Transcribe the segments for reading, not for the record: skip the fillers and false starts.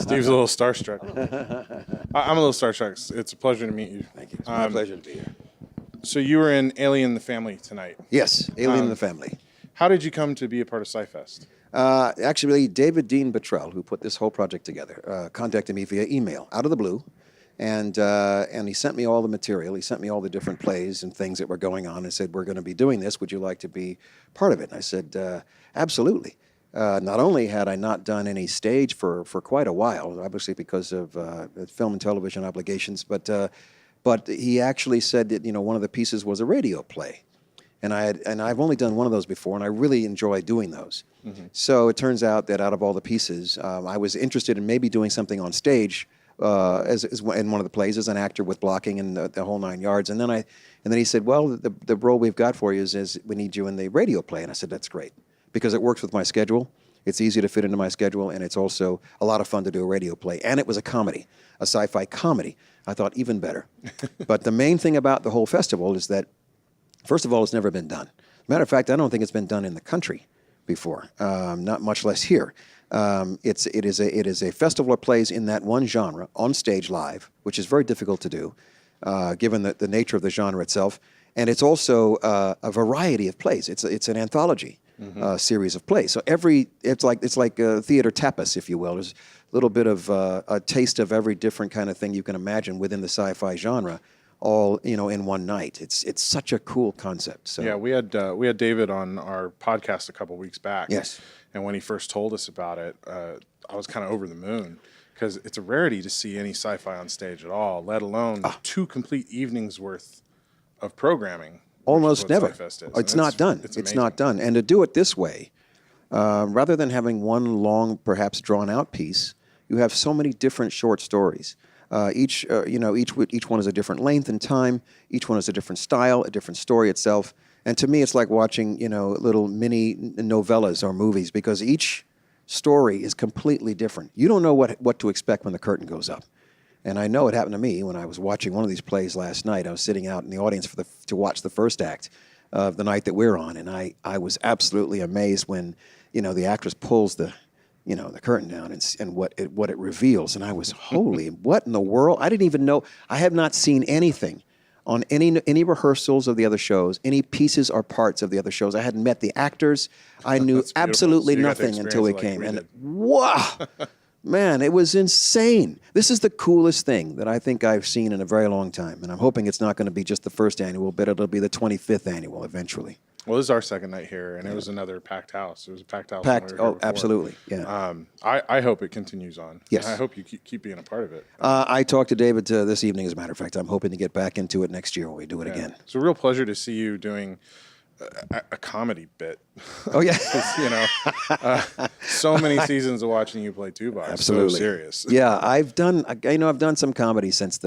Steve's a little starstruck. I'm a little starstruck. It's a pleasure to meet you. Thank you. It's my pleasure to be here. So you were in Alien in the Family tonight. Yes, Alien in the Family. How did you come to be a part of Sci-Fest? Actually, David Dean Bottrell, who put this whole project together, contacted me via email out of the blue, and he sent me all the material. He sent me all the different plays and things that were going on, and said, "We're going to be doing this. Would you like to be part of it?" And I said, "Absolutely." Not only had I not done any stage for quite a while, obviously because of film and television obligations, but he actually said that one of the pieces was a radio play. And I've only done one of those before, and I really enjoy doing those. Mm-hmm. So it turns out that out of all the pieces, I was interested in maybe doing something on stage as in one of the plays as an actor with blocking and the whole 9 yards. And then he said, "Well, the role we've got for you is we need you in the radio play." And I said, "That's great, because it works with my schedule. It's easy to fit into my schedule, and it's also a lot of fun to do a radio play." And it was a comedy, a sci-fi comedy. I thought even better. But the main thing about the whole festival is that, first of all, it's never been done. Matter of fact, I don't think it's been done in the country before, not much less here. It is a festival of plays in that one genre, on stage live, which is very difficult to do, given the nature of the genre itself. And it's also a variety of plays. It's an anthology series of plays. So it's like theater tapas, if you will. There's a little bit of a taste of every different kind of thing you can imagine within the sci-fi genre, all in one night. It's such a cool concept. So yeah, we had David on our podcast a couple weeks back. Yes, and when he first told us about it, I was kind of over the moon, because it's a rarity to see any sci-fi on stage at all, let alone 2 complete evenings worth of programming. Almost never. It's not done. It's not done. And to do it this way, rather than having one long, perhaps drawn-out piece, you have so many different short stories. Each one is a different length and time. Each one is a different style, a different story itself. And to me, it's like watching, little mini novellas or movies, because each story is completely different. You don't know what to expect when the curtain goes up. And I know it happened to me when I was watching one of these plays last night. I was sitting out in the audience to watch the first act of the night that we're on, and I was absolutely amazed when, the actress pulls the curtain down and what it reveals. And I was, holy, what in the world? I didn't even know. I have not seen anything on any rehearsals of the other shows, any pieces or parts of the other shows. I hadn't met the actors. I knew absolutely nothing until we came. And wow, man, it was insane. This is the coolest thing that I think I've seen in a very long time. And I'm hoping it's not going to be just the first annual, but it'll be the 25th annual eventually. Well, this is our second night here, and it was another packed house. It was a packed house. Absolutely, yeah. I hope it continues on. Yes. I hope you keep being a part of it. I talked to David this evening, as a matter of fact. I'm hoping to get back into it next year when we do it again. It's a real pleasure to see you doing a comedy bit. Oh, yeah. So many seasons of watching you play Tuvok. Absolutely. So serious. Yeah, I've done some comedy since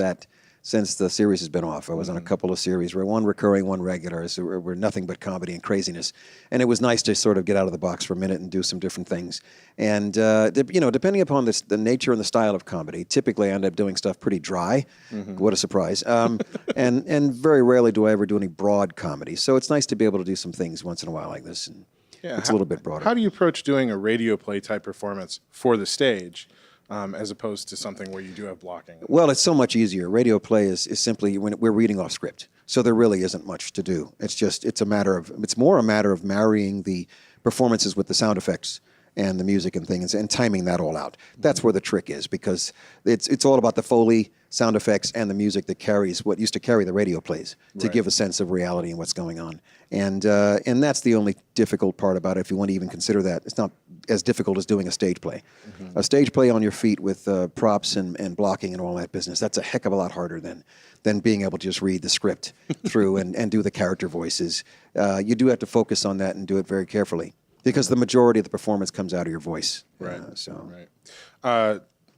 the series has been off. I was on a couple of series, one recurring, one regular, so we're nothing but comedy and craziness. And it was nice to sort of get out of the box for a minute and do some different things. And, depending upon the nature and the style of comedy, typically I end up doing stuff pretty dry. Mm-hmm. What a surprise. And very rarely do I ever do any broad comedy. So it's nice to be able to do some things once in a while like this. And it's a little bit broader. How do you approach doing a radio play type performance for the stage? As opposed to something where you do have blocking? Well, it's so much easier. Radio play is simply when we're reading off script, so there really isn't much to do. It's more a matter of marrying the performances with the sound effects and the music and things, and timing that all out. That's where the trick is, because it's all about the Foley, sound effects, and the music that carries what used to carry the radio plays to give a sense of reality and what's going on. And that's the only difficult part about it, if you want to even consider that. It's not as difficult as doing a stage play. Mm-hmm. A stage play on your feet with props and blocking and all that business, that's a heck of a lot harder than being able to just read the script through and do the character voices. You do have to focus on that and do it very carefully, because the majority of the performance comes out of your voice. Right.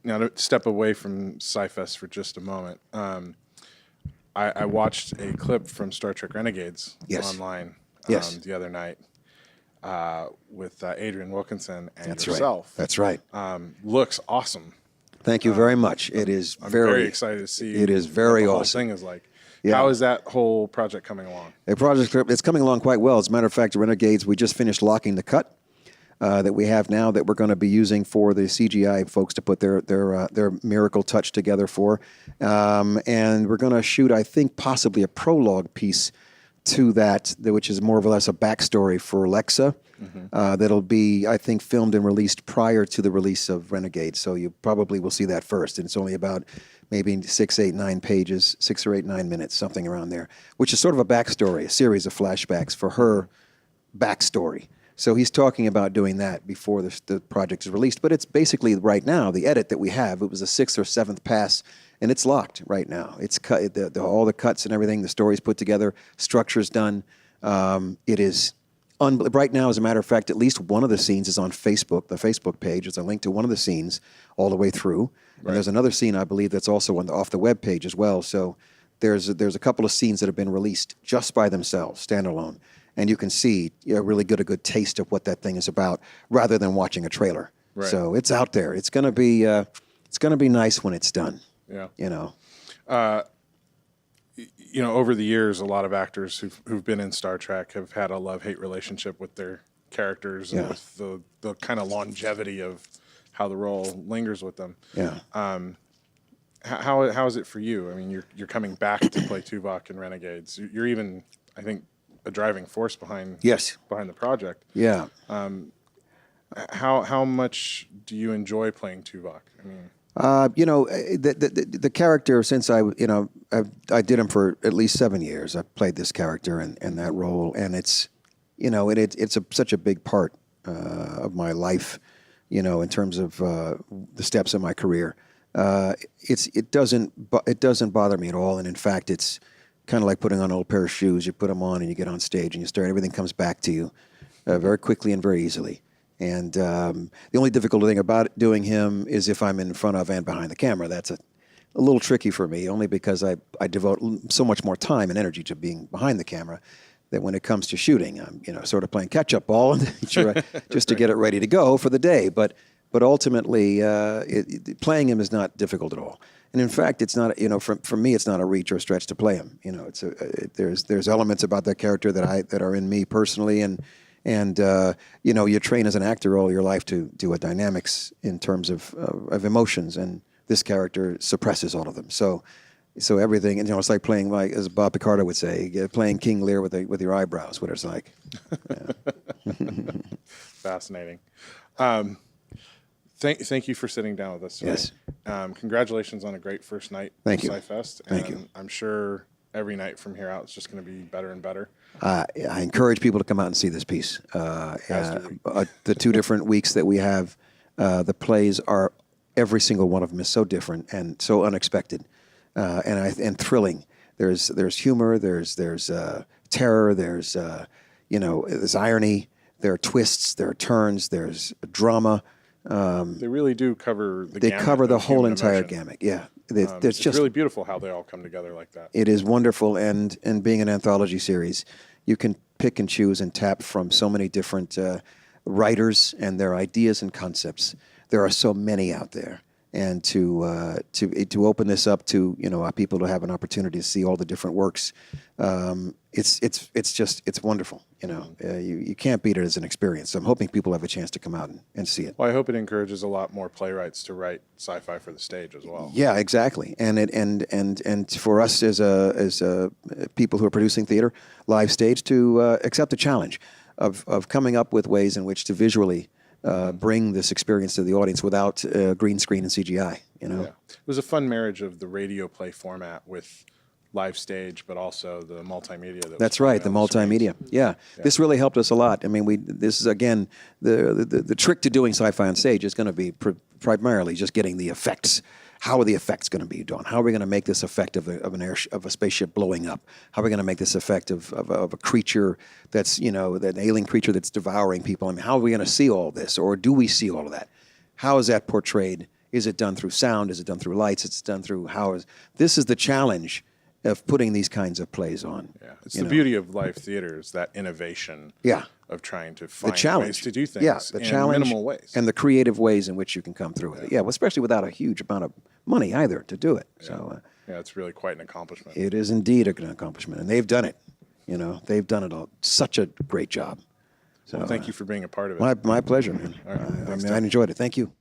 Now, to step away from Sci-Fest for just a moment, I watched a clip from Star Trek Renegades online the other night with Adrian Wilkinson and yourself. Right. That's right. Looks awesome. Thank you very much. It is I'm very excited to see it is very what the awesome. Whole thing is like. Yeah. How is that whole project coming along? It's coming along quite well. As a matter of fact, Renegades, we just finished locking the cut. that we have now that we're going to be using for the CGI folks to put their miracle touch together for. And we're going to shoot, I think, possibly a prologue piece to that, which is more or less a backstory for Alexa. That'll be, I think, filmed and released prior to the release of Renegades. So you probably will see that first. And it's only about maybe 6, 8, 9 pages, 6 or 8, 9 minutes, something around there, which is sort of a backstory, a series of flashbacks for her backstory. So he's talking about doing that before the project is released. But it's basically right now, the edit that we have, it was a 6th or 7th pass, and it's locked right now. It's cut, all the cuts and everything, the story's put together, structure's done. It is, right now, as a matter of fact, at least one of the scenes is on Facebook, the Facebook page. There's a link to one of the scenes all the way through. Right. And there's another scene, I believe, that's also off the web page as well. So there's a couple of scenes that have been released just by themselves, standalone. And you can see a good taste of what that thing is about, rather than watching a trailer. Right. So it's out there. It's gonna be nice when it's done. Yeah. You know. Over the years, a lot of actors who've been in Star Trek have had a love-hate relationship with their characters and with the kind of longevity of how the role lingers with them. Yeah. How is it for you? I mean, you're coming back to play Tuvok in Renegades. You're even, I think, a driving force behind the project. Yeah. How much do you enjoy playing Tuvok? I mean, the character, since I did him for at least 7 years. I played this character and that role, and it's such a big part of my life, in terms of the steps in my career. It doesn't bother me at all, and in fact, it's kind of like putting on an old pair of shoes. You put them on and you get on stage and you start. Everything comes back to you very quickly and very easily. And the only difficult thing about doing him is if I'm in front of and behind the camera. That's a little tricky for me, only because I devote so much more time and energy to being behind the camera that when it comes to shooting, I'm sort of playing catch-up ball just to get it ready to go for the day. But ultimately, playing him is not difficult at all. And in fact, it's not, for me, it's not a reach or a stretch to play him. There's elements about that character that are in me personally, and you train as an actor all your life to do a dynamics in terms of emotions, and this character suppresses all of them. So everything, and it's like playing, like as Bob Picardo would say, playing King Lear with your eyebrows. What it's like. Yeah. Fascinating. Thank you for sitting down with us today. Yes. Congratulations on a great first night of Sci-Fest. Thank you. I'm sure every night from here out it's just going to be better and better. I encourage people to come out and see this piece. The 2 different weeks that we have, the plays are, every single one of them is so different and so unexpected, and thrilling. There's humor, there's terror, there's irony, there are twists, there are turns, there's drama. They really do cover the gamut. They cover the whole entire emotion. gamut. Yeah, it's just really beautiful how they all come together like that. It is wonderful, and being an anthology series, you can pick and choose and tap from so many different writers and their ideas and concepts. There are so many out there, and to open this up to people to have an opportunity to see all the different works, it's wonderful. You can't beat it as an experience. So I'm hoping people have a chance to come out and see it. Well, I hope it encourages a lot more playwrights to write sci-fi for the stage as well. Yeah, exactly. And for us as people who are producing theater, live stage, to accept the challenge of coming up with ways in which to visually bring this experience to the audience without green screen and CGI. Yeah. It was a fun marriage of the radio play format with live stage, but also the multimedia. That's right, the multimedia. Yeah, this really helped us a lot. I mean, this is again the trick to doing sci-fi on stage is going to be primarily just getting the effects. How are the effects going to be done? How are we going to make this effect of a spaceship blowing up? How are we going to make this effect of a creature that's that alien creature that's devouring people? I mean, how are we going to see all this, or do we see all of that? How is that portrayed? Is it done through sound? Is it done through lights? It's done through this is the challenge of putting these kinds of plays on. Yeah, it's the beauty of live theater is that innovation. Yeah. Of trying to find ways to do things. Yeah, the challenge, minimal ways, and the creative ways in which you can come through with it. Yeah, well, especially without a huge amount of money either to do it. Yeah. So it's really quite an accomplishment. It is indeed an accomplishment, and they've done it. They've done it such a great job. So Well, thank you for being a part of it. My pleasure, man. All right. Thanks, I enjoyed it. Thank you.